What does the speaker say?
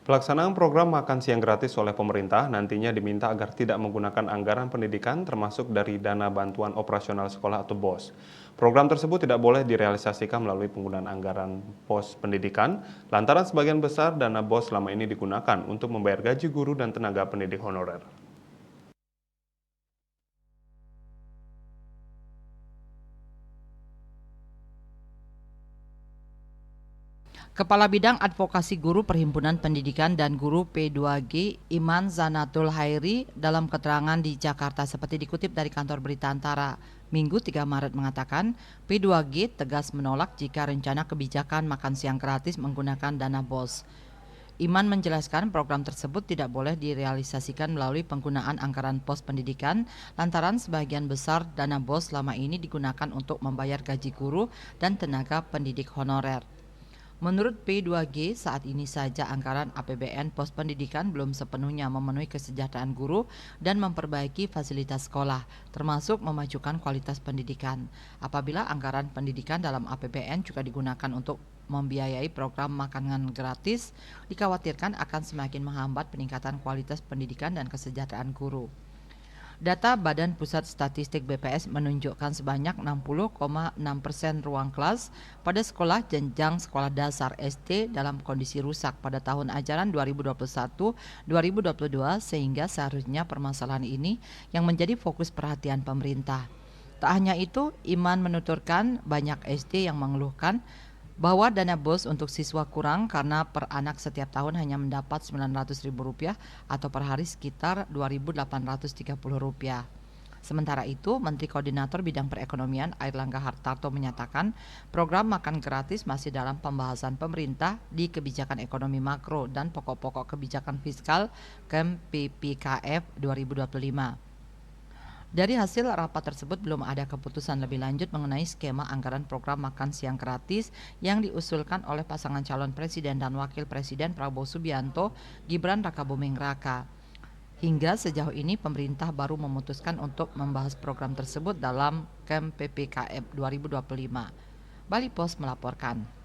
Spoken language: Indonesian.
Pelaksanaan program makan siang gratis oleh pemerintah nantinya diminta agar tidak menggunakan anggaran pendidikan termasuk dari dana bantuan operasional sekolah atau BOS. Program tersebut tidak boleh direalisasikan melalui penggunaan anggaran pos pendidikan, lantaran sebagian besar dana BOS selama ini digunakan untuk membayar gaji guru dan tenaga pendidik honorer. Kepala Bidang Advokasi Guru Perhimpunan Pendidikan dan Guru P2G, Iman Zanatul Hairi, dalam keterangan di Jakarta seperti dikutip dari kantor berita Antara, Minggu 3 Maret mengatakan, P2G tegas menolak jika rencana kebijakan makan siang gratis menggunakan dana BOS. Iman menjelaskan program tersebut tidak boleh direalisasikan melalui penggunaan anggaran pos pendidikan lantaran sebagian besar dana BOS selama ini digunakan untuk membayar gaji guru dan tenaga pendidik honorer. Menurut P2G, saat ini saja anggaran APBN pos pendidikan belum sepenuhnya memenuhi kesejahteraan guru dan memperbaiki fasilitas sekolah, termasuk memajukan kualitas pendidikan. Apabila anggaran pendidikan dalam APBN juga digunakan untuk membiayai program makanan gratis, dikhawatirkan akan semakin menghambat peningkatan kualitas pendidikan dan kesejahteraan guru. Data Badan Pusat Statistik BPS menunjukkan sebanyak 60,6% ruang kelas pada sekolah jenjang sekolah dasar SD dalam kondisi rusak pada tahun ajaran 2021-2022 sehingga seharusnya permasalahan ini yang menjadi fokus perhatian pemerintah. Tak hanya itu, Iman menuturkan banyak SD yang mengeluhkan bahwa dana BOS untuk siswa kurang karena per anak setiap tahun hanya mendapat Rp900.000 atau per hari sekitar Rp2.830. Sementara itu, Menteri Koordinator Bidang Perekonomian Airlangga Hartarto menyatakan program makan gratis masih dalam pembahasan pemerintah di kebijakan ekonomi makro dan pokok-pokok kebijakan fiskal KEM/PPKF 2025. Dari hasil rapat tersebut belum ada keputusan lebih lanjut mengenai skema anggaran program makan siang gratis yang diusulkan oleh pasangan calon presiden dan wakil presiden Prabowo Subianto, Gibran Rakabuming Raka. Hingga sejauh ini pemerintah baru memutuskan untuk membahas program tersebut dalam KEM PPKM 2025. Bali Pos melaporkan.